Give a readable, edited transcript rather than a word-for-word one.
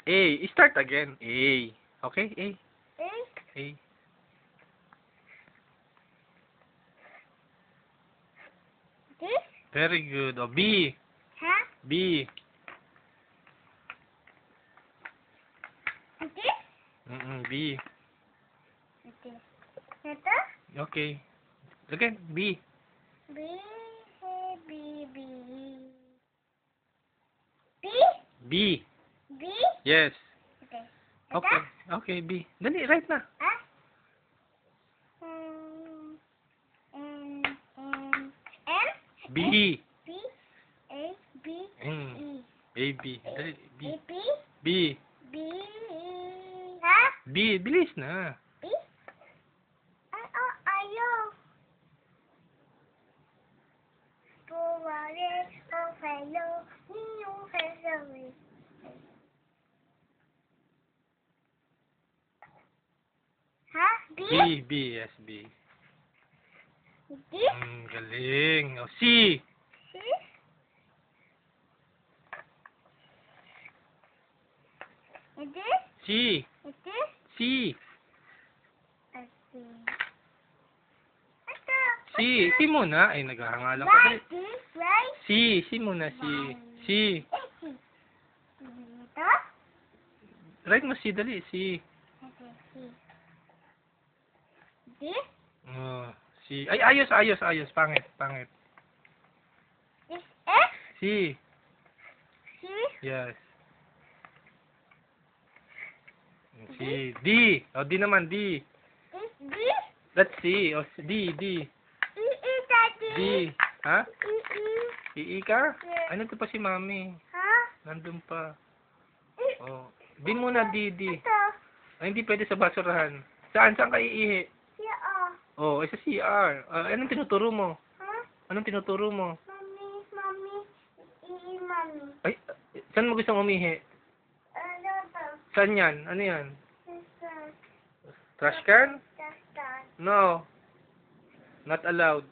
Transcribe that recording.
A. Start again. A. Okay? A. A. A. This. Very good. O, B. Huh? B. This. B. This. Ito. Okay. Again, B. B. B. B. B. B. B. Yes. Okay. Okay. Okay, B. Dali, right na. Ah. N. B. B. A. B. Mm. E. A, B. Dali, B. A. B. B. B. Ha? B. Bilis na. B. Ay, oh, ayaw. Buwari, oh, hello, niyong hello. Ha? B? B. B. Yes, B. D? Galing. O, C. C? Ito? C. Ito? C. Ito. Ito. C. C muna. Ay, naghahangalan ka. Dali. Right? C. C muna. C. C. Dito? Right mo, C. Dali. C. Ito, C. D? Oh, C. Ay, ayos, ayos, ayos. Pangit, pangit. Is F? C. C? Yes. C. D. O, D naman. D. Is D? That's C. O, D. D. E, E, Daddy. D. Ha? E, E. Ii ka? Yes. Ay, nandun pa si Mami. Ha? Nandun pa. E. Oh. D muna, D, D. Ito. Ay, hindi pwede sa basurahan. Saan? Saan ka iihi? Siya, oh. Oh, ay sa CR. Anong tinuturo mo? Ha? Anong tinuturo mo? Mami, mami. E, mami. Ay, saan mo gustong umihi? Ano to? Saan yan? Ano yan? Sister. Trash can? Sister. No. Not allowed.